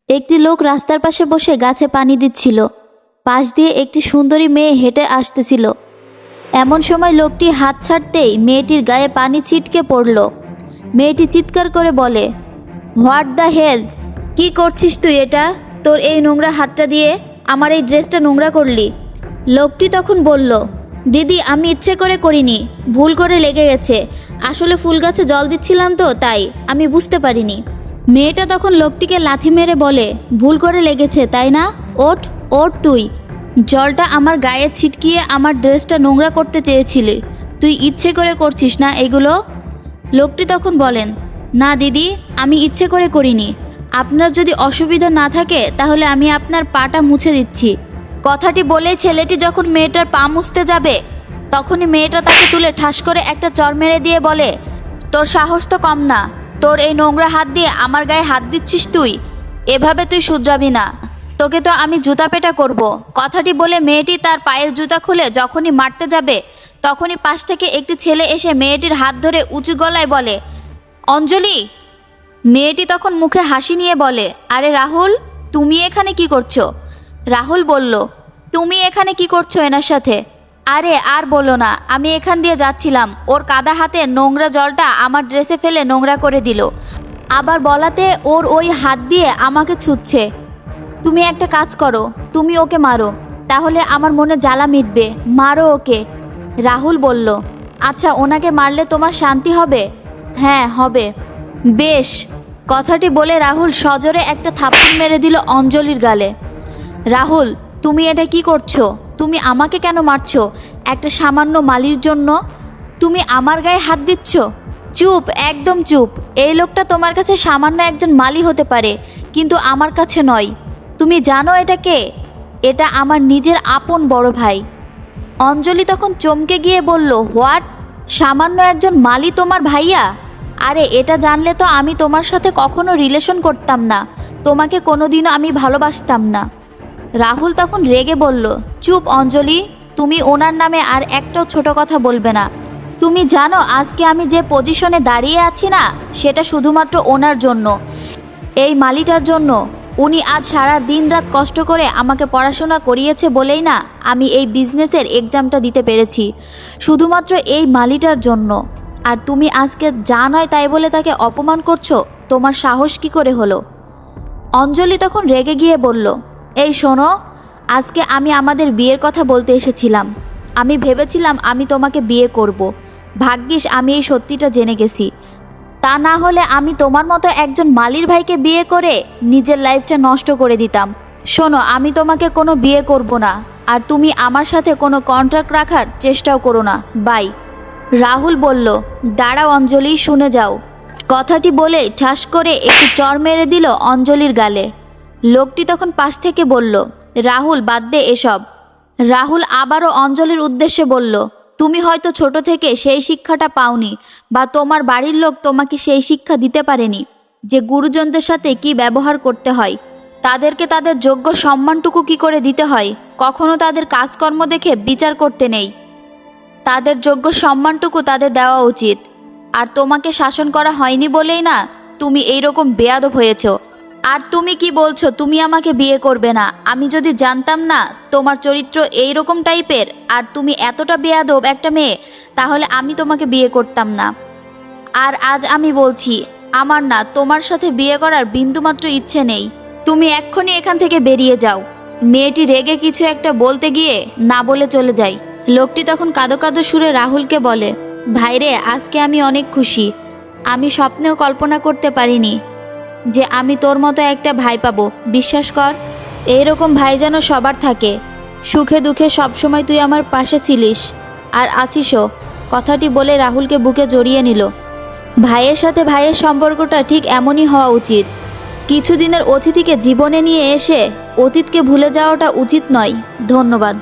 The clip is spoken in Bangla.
একটি লোক রাস্তার পাশে বসে গাছে পানি দিচ্ছিল। পাশ দিয়ে একটি সুন্দরী মেয়ে হেঁটে আসতেছিল। এমন সময় লোকটি হাত ছাড়তেই মেয়েটির গায়ে পানি ছিটকে পড়ল। মেয়েটি চিৎকার করে বলে, হোয়াট দ্য হেল, কি করছিস তুই? এটা তোর এই নোংরা হাতটা দিয়ে আমার এই ড্রেসটা নোংরা করলি। লোকটি তখন বলল, দিদি আমি ইচ্ছে করে করিনি, ভুল করে লেগে গেছে, আসলে ফুল গাছে জল দিচ্ছিলাম তো তাই আমি বুঝতে পারিনি। মেয়েটা তখন লোকটিকে লাথি মেরে বলে, ভুল করে লেগেছে তাই না? ওঠ ওঠ, তুই জলটা আমার গায়ে ছিটকিয়ে আমার ড্রেসটা নোংরা করতে চেয়েছিলি, তুই ইচ্ছে করে করছিস না এগুলো? লোকটি তখন বলেন, না দিদি আমি ইচ্ছে করে করিনি, আপনার যদি অসুবিধা না থাকে তাহলে আমি আপনার পাটা মুছে দিচ্ছি। কথাটি বলেই ছেলেটি যখন মেয়েটার পা মুছতে যাবে তখনই মেয়েটা তাকে তুলে ঠাস করে একটা চড় মেরে দিয়ে বলে, তোর সাহস তো কম না, তোর এই নোংরা হাত দিয়ে আমার গায়ে হাত দিচ্ছিস তুই, এভাবে তুই শুধরাবি না, তোকে তো আমি জুতা পেটা করব। কথাটি বলে মেয়েটি তার পায়ের জুতা খুলে যখনই মারতে যাবে তখনই পাশ থেকে একটি ছেলে এসে মেয়েটির হাত ধরে উঁচু গলায় বলে, অঞ্জলি। মেয়েটি তখন মুখে হাসি নিয়ে বলে, আরে রাহুল, তুমি এখানে কি করছো? রাহুল বলল, তুমি এখানে কি করছো এনার সাথে? আরে আর বলো না, আমি এখান দিয়ে যাচ্ছিলাম, ওর কাদা হাতে নোংরা জলটা আমার ড্রেসে ফেলে নোংরা করে দিল, আবার বলাতে ওর ওই হাত দিয়ে আমাকে ছুঁচ্ছে। তুমি একটা কাজ করো, তুমি ওকে মারো, তাহলে আমার মনে জ্বালা মিটবে, মারো ওকে। রাহুল বলল, আচ্ছা ওনাকে মারলে তোমার শান্তি হবে? হ্যাঁ হবে। বেশ। কথাটি বলে রাহুল সজোরে একটা থাপ্পড় মেরে দিল অঞ্জলির গালে। রাহুল, তুমি এটা কি করছো? তুমি আমাকে কেন মারছো? একটা সামান্য মালির জন্য তুমি আমার গায়ে হাত দিচ্ছ? চুপ, একদম চুপ। এই লোকটা তোমার কাছে সামান্য একজন মালি হতে পারে, কিন্তু আমার কাছে নয়। তুমি জানো এটা কে? এটা আমার নিজের আপন বড় ভাই। অঞ্জলি তখন চমকে গিয়ে বলল, হোয়াট? সামান্য একজন মালি তোমার ভাইয়া? আরে এটা জানলে তো আমি তোমার সাথে কখনো রিলেশন করতাম না, তোমাকে কোনোদিনও আমি ভালোবাসতাম না। রাহুল তখন রেগে বলল, চুপ অঞ্জলি, তুমি ওনার নামে আর একটাও ছোট কথা বলবে না। তুমি জানো আজকে আমি যে পজিশনে দাঁড়িয়ে আছি না, সেটা শুধুমাত্র ওনার জন্য, এই মালিটার জন্য। উনি আজ সারা দিন রাত কষ্ট করে আমাকে পড়াশোনা করিয়েছে বলেই না আমি এই বিজনেসের এক্সামটা দিতে পেরেছি, শুধুমাত্র এই মালিটার জন্য। আর তুমি আজকে যা নয় তাই বলে তাকে অপমান করছো, তোমার সাহস কি করে হলো? অঞ্জলি তখন রেগে গিয়ে বলল, এই শোনো, আজকে আমি আমাদের বিয়ের কথা বলতে এসেছিলাম। আমি ভেবেছিলাম আমি তোমাকে বিয়ে করব, ভাগ্যিস আমি এই সত্যিটা জেনে গেছি, তা না হলে আমি তোমার মতো একজন মালির ভাইকে বিয়ে করে নিজের লাইফটা নষ্ট করে দিতাম। শোনো, আমি তোমাকে কোনো বিয়ে করব না, আর তুমি আমার সাথে কোনো কন্ট্রাক্ট রাখার চেষ্টাও করো না, বাই। রাহুল বলল, দাঁড়াও অঞ্জলি, শুনে যাও। কথাটি বলে ঠাস করে একটি চড় মেরে দিল অঞ্জলির গালে। লোকটি তখন পাশ থেকে বলল, রাহুল বাদ দে এসব। রাহুল আবারও অঞ্জলির উদ্দেশ্যে বলল, তুমি হয়তো ছোট থেকে সেই শিক্ষাটা পাওনি, বা তোমার বাড়ির লোক তোমাকে সেই শিক্ষা দিতে পারেনি যে গুরুজনদের সাথে কি ব্যবহার করতে হয়, তাদেরকে তাদের যোগ্য সম্মানটুকু কি করে দিতে হয়, কখনো তাদের কাজকর্ম দেখে বিচার করতে নেই, তাদের যোগ্য সম্মানটুকু তাদের দেওয়া উচিত। আর তোমাকে শাসন করা হয়নি বলেই না তুমি এইরকম বেয়াদব হয়েছ। আর তুমি কি বলছো তুমি আমাকে বিয়ে করবে না? আমি যদি জানতাম না তোমার চরিত্র এই রকম টাইপের আর তুমি এতটা বেয়াদব একটা মেয়ে, তাহলে আমি তোমাকে বিয়ে করতাম না। আর আজ আমি বলছি, আমার না তোমার সাথে বিয়ে করার বিন্দুমাত্র ইচ্ছে নেই, তুমি এক্ষুনি এখান থেকে বেরিয়ে যাও। মেয়েটি রেগে কিছু একটা বলতে গিয়ে না বলে চলে যায়। লোকটি তখন কাঁদো কাঁদো সুরে রাহুলকে বলে, ভাইরে, আজকে আমি অনেক খুশি, আমি স্বপ্নেও কল্পনা করতে পারিনি যে আমি তোর মতো একটা ভাই পাবো। বিশ্বাস কর, এইরকম ভাই যেন সবার থাকে, সুখে দুঃখে সবসময় তুই আমার পাশে ছিলিস আর আছিসও। কথাটি বলে রাহুলকে বুকে জড়িয়ে নিল। ভাইয়ের সাথে ভাইয়ের সম্পর্কটা ঠিক এমনই হওয়া উচিত। কিছুদিনের অতিথিকে জীবনে নিয়ে এসে অতীতকে ভুলে যাওয়াটা উচিত নয়। ধন্যবাদ।